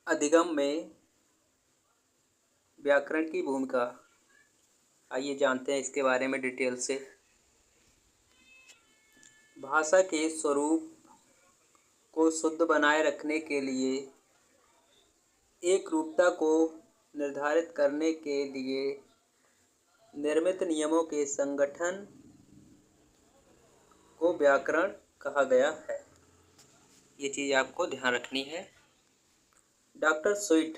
अधिगम में व्याकरण की भूमिका। आइए जानते हैं इसके बारे में डिटेल से। भाषा के स्वरूप को शुद्ध बनाए रखने के लिए एक रूपता को निर्धारित करने के लिए निर्मित नियमों के संगठन को व्याकरण कहा गया है। ये चीज़ आपको ध्यान रखनी है। डॉक्टर स्वीट,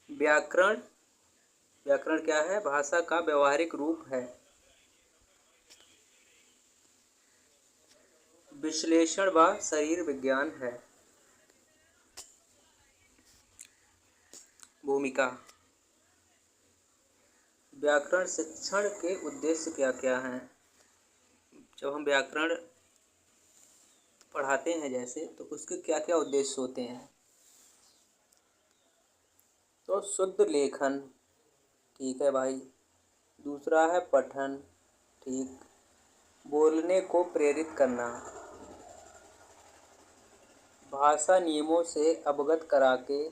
व्याकरण व्याकरण क्या है? भाषा का व्यवहारिक रूप है, विश्लेषण व शरीर विज्ञान है। भूमिका। व्याकरण शिक्षण के उद्देश्य क्या क्या हैं? जब हम व्याकरण पढ़ाते हैं जैसे, तो उसके क्या क्या उद्देश्य होते हैं? तो शुद्ध लेखन, ठीक है भाई। दूसरा है पठन, ठीक। बोलने को प्रेरित करना, भाषा नियमों से अवगत करा के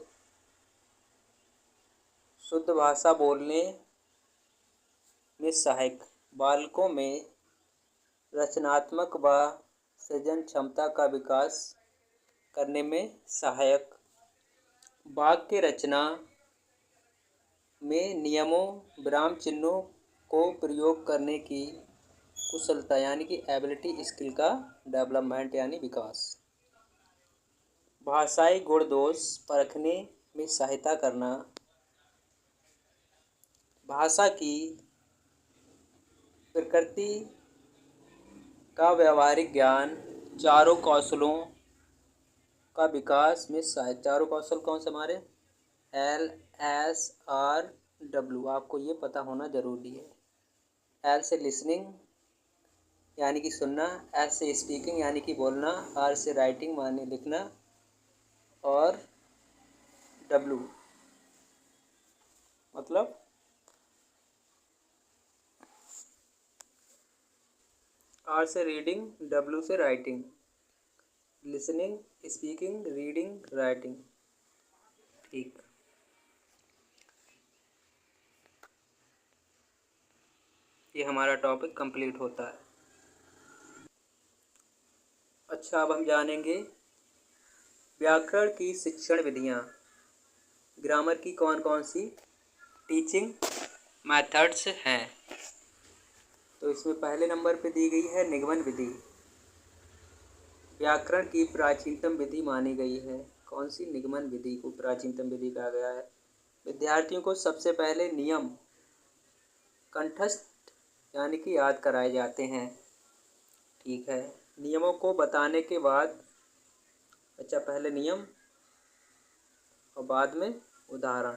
शुद्ध भाषा बोलने में सहायक, बालकों में रचनात्मक व सृजन क्षमता का विकास करने में सहायक, वाक्य रचना में नियमों विराम चिन्हों को प्रयोग करने की कुशलता यानी कि एबिलिटी स्किल का डेवलपमेंट यानी विकास, भाषाई गुण दोष परखने में सहायता करना, भाषा की प्रकृति का व्यवहारिक ज्ञान, चारों कौशलों का विकास में सहायता। चारों कौशल कौन से हमारे? LSRW, आपको ये पता होना जरूरी है। L से लिसनिंग यानी कि सुनना, S से स्पीकिंग यानी कि बोलना, R से राइटिंग माने लिखना, और W मतलब R से रीडिंग, W से writing, listening, speaking, reading, writing, ठीक। ये हमारा टॉपिक कंप्लीट होता है। अच्छा, अब हम जानेंगे व्याकरण की शिक्षण विधियाँ। ग्रामर की कौन कौन सी टीचिंग मेथड्स हैं? तो इसमें पहले नंबर पे दी गई है निगमन विधि। व्याकरण की प्राचीनतम विधि मानी गई है। कौन सी? निगमन विधि को प्राचीनतम विधि कहा गया है। विद्यार्थियों को सबसे पहले नियम कंठस्थ यानी कि याद कराए जाते हैं, ठीक है। नियमों को बताने के बाद, अच्छा पहले नियम और बाद में उदाहरण,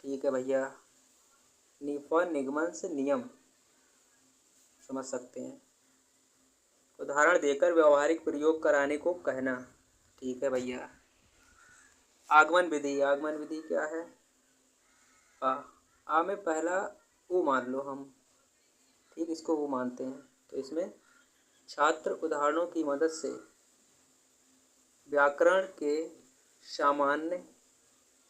ठीक है भैया। निगमन से नियम समझ सकते हैं। उदाहरण देकर व्यवहारिक प्रयोग कराने को कहना, ठीक है भैया। आगमन विधि, आगमन विधि क्या है? आ में पहला ओ मान लो हम, ठीक, इसको वो मानते हैं। तो इसमें छात्र उदाहरणों की मदद से व्याकरण के सामान्य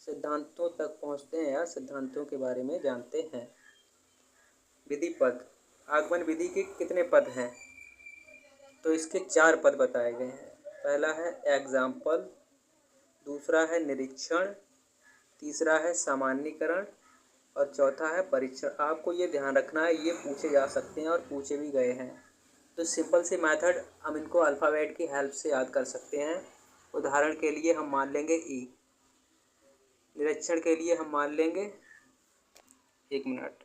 सिद्धांतों तक पहुँचते हैं या सिद्धांतों के बारे में जानते हैं। विधि पद, आगमन विधि के कितने पद हैं? तो इसके 4 पद बताए गए हैं। पहला है एग्जाम्पल, दूसरा है निरीक्षण, तीसरा है सामान्यीकरण, और चौथा है परीक्षण। आपको ये ध्यान रखना है, ये पूछे जा सकते हैं और पूछे भी गए हैं। तो सिंपल सी मेथड, हम इनको अल्फ़ाबेट की हेल्प से याद कर सकते हैं। उदाहरण के लिए हम मान लेंगे ई, निरीक्षण के लिए हम मान लेंगे, एक minute,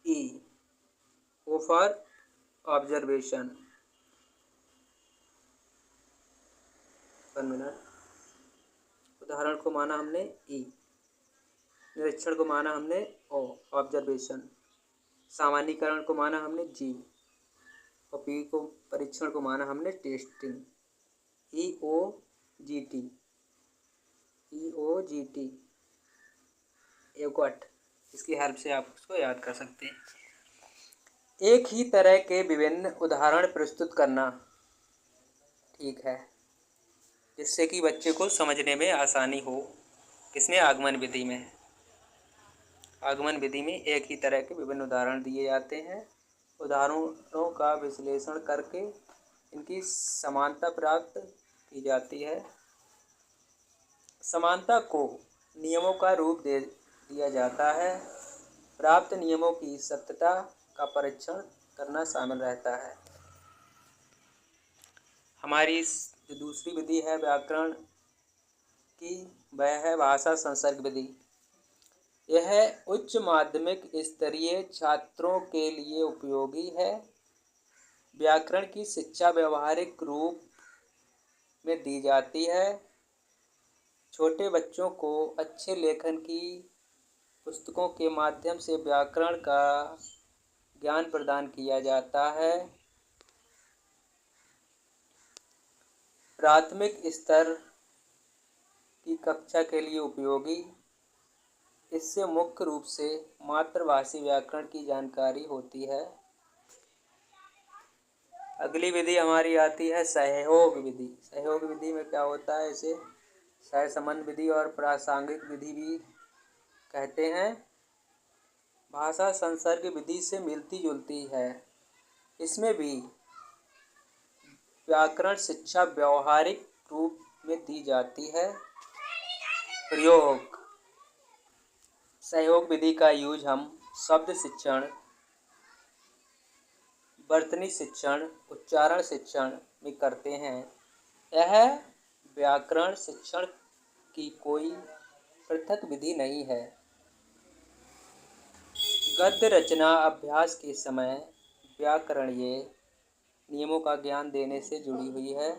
E, O for observation, 1 minute. उदाहरण को माना हमने ई, निरीक्षण को माना हमने ओ ऑब्जर्वेशन, सामान्यीकरण को माना हमने जी, और पी को परीक्षण को माना हमने टेस्टिंग, EOGT, EOGT EOGT। इसकी हेल्प से आप उसको याद कर सकते हैं। एक ही तरह के विभिन्न उदाहरण प्रस्तुत करना, ठीक है, जिससे कि बच्चे को समझने में आसानी हो। किसमें? आगमन विधि में। आगमन विधि में एक ही तरह के विभिन्न उदाहरण दिए जाते हैं। उदाहरणों का विश्लेषण करके इनकी समानता प्राप्त की जाती है। समानता को नियमों का रूप दे दिया जाता है। प्राप्त नियमों की सत्यता का परीक्षण करना शामिल रहता है। हमारी जो दूसरी विधि है व्याकरण की, वह है भाषा संसर्ग विधि। यह उच्च माध्यमिक स्तरीय छात्रों के लिए उपयोगी है। व्याकरण की शिक्षा व्यवहारिक रूप में दी जाती है। छोटे बच्चों को अच्छे लेखन की पुस्तकों के माध्यम से व्याकरण का ज्ञान प्रदान किया जाता है। प्राथमिक स्तर की कक्षा के लिए उपयोगी। इससे मुख्य रूप से मातृभाषी व्याकरण की जानकारी होती है। अगली विधि हमारी आती है सहयोग विधि। सहयोग विधि में क्या होता है? इसे सहसंबंध विधि और प्रासंगिक विधि भी कहते हैं। भाषा संसर्ग विधि से मिलती जुलती है। इसमें भी व्याकरण शिक्षा व्यवहारिक रूप में दी जाती है। प्रयोग। सहयोग विधि का यूज हम शब्द शिक्षण, वर्तनी शिक्षण, उच्चारण शिक्षण में करते हैं। यह व्याकरण शिक्षण की कोई पृथक विधि नहीं है। गद्य रचना अभ्यास के समय व्याकरणीय नियमों का ज्ञान देने से जुड़ी हुई है।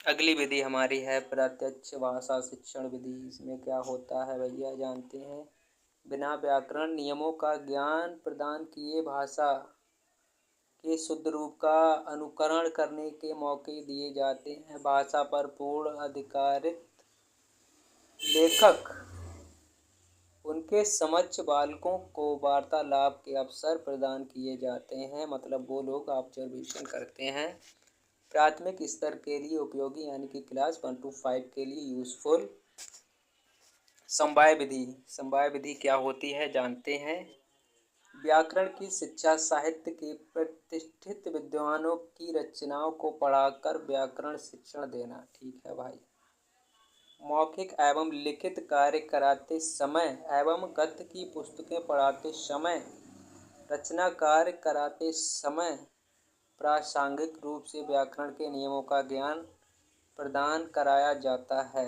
अगली विधि हमारी है प्रत्यक्ष भाषा शिक्षण विधि। इसमें क्या होता है भैया जानते हैं? बिना व्याकरण नियमों का ज्ञान प्रदान किए भाषा के शुद्ध रूप का अनुकरण करने के मौके दिए जाते हैं। भाषा पर पूर्ण अधिकारित लेखक उनके समक्ष बालकों को वार्तालाप के अवसर प्रदान किए जाते हैं। मतलब वो लोग ऑब्जर्वेशन करते हैं। प्राथमिक स्तर के लिए उपयोगी यानी कि क्लास 1 to 5 के लिए यूजफुल। समवाय विधि। समवाय विधि क्या होती है जानते हैं? व्याकरण की शिक्षा साहित्य के प्रतिष्ठित विद्वानों की रचनाओं को पढ़ाकर व्याकरण शिक्षण देना। ठीक है भाई। मौखिक एवं लिखित कार्य कराते समय एवं गद्य की पुस्तकें पढ़ाते समय, रचना कार्य कराते समय प्रासंगिक रूप से व्याकरण के नियमों का ज्ञान प्रदान कराया जाता है।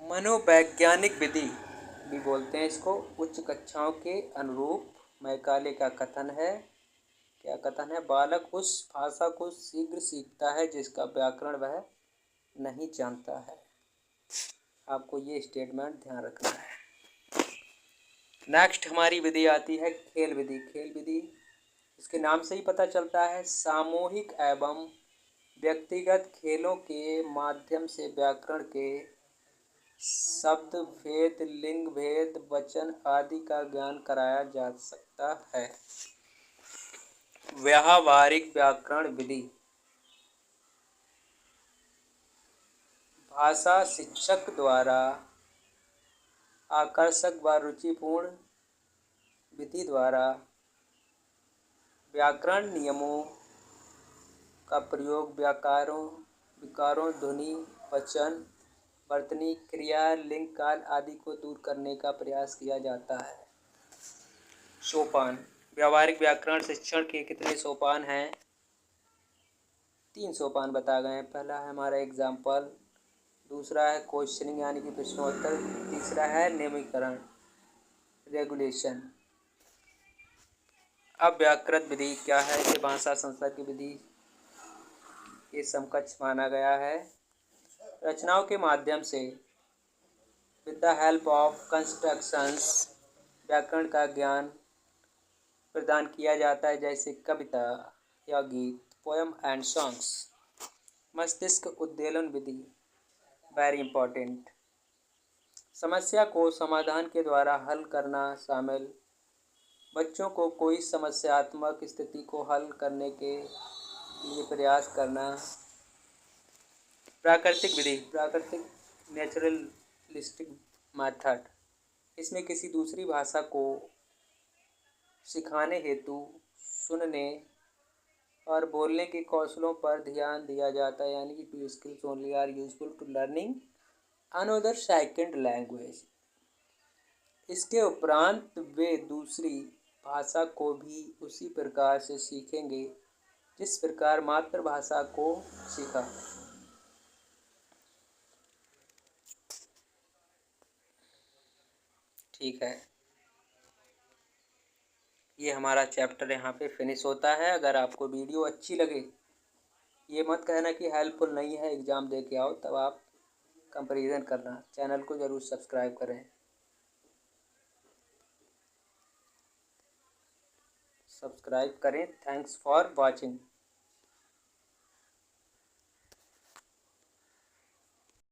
मनोवैज्ञानिक विधि भी बोलते हैं इसको। उच्च कक्षाओं के अनुरूप मैकाले का कथन है। क्या कथन है? बालक उस भाषा को शीघ्र सीखता है जिसका व्याकरण वह नहीं जानता है। आपको ये स्टेटमेंट ध्यान रखना है। नेक्स्ट हमारी विधि आती है खेल विधि। खेल विधि इसके नाम से ही पता चलता है सामूहिक एवं व्यक्तिगत खेलों के माध्यम से व्याकरण के शब्द भेद, लिंग भेद, वचन आदि का ज्ञान कराया जा सकता है। व्यावहारिक व्याकरण विधि। भाषा शिक्षक द्वारा आकर्षक व रुचिपूर्ण विधि द्वारा व्याकरण नियमों का प्रयोग व्याकरणों, विकारों, ध्वनि, वचन, वर्तनी, क्रिया, लिंग, काल आदि को दूर करने का प्रयास किया जाता है। सोपान। व्यावहारिक व्याकरण शिक्षण के कितने सोपान हैं? 3 सोपान बताए गए हैं। पहला है हमारा एग्जाम्पल, दूसरा है क्वेश्चनिंग यानी कि प्रश्नोत्तर, तीसरा है नियमीकरण रेगुलेशन। अब व्याकरण विधि क्या है? इसे भाषा संसर्ग की विधि के समकक्ष माना गया है। रचनाओं के माध्यम से with the help of constructions व्याकरण का ज्ञान प्रदान किया जाता है, जैसे कविता या गीत, पोएम एंड सॉन्ग्स। मस्तिष्क उद्वेलन विधि वेरी इंपॉर्टेंट। समस्या को समाधान के द्वारा हल करना शामिल बच्चों को कोई समस्यात्मक स्थिति को हल करने के लिए प्रयास करना। प्राकृतिक विधि, प्राकृतिक नेचुरलिस्टिक मेथड, इसमें किसी दूसरी भाषा को सिखाने हेतु सुनने और बोलने के कौशलों पर ध्यान दिया जाता है, यानी कि two skills only are useful to learning another second language. इसके उपरांत वे दूसरी भाषा को भी उसी प्रकार से सीखेंगे जिस प्रकार मातृभाषा को सीखा। ठीक है, ये हमारा चैप्टर यहाँ पे फिनिश होता है। अगर आपको वीडियो अच्छी लगे, ये मत कहना कि हेल्पफुल नहीं है, एग्ज़ाम दे के आओ तब आप कंपैरिजन करना। चैनल को ज़रूर सब्सक्राइब करें। सब्सक्राइब करें। Thanks for watching.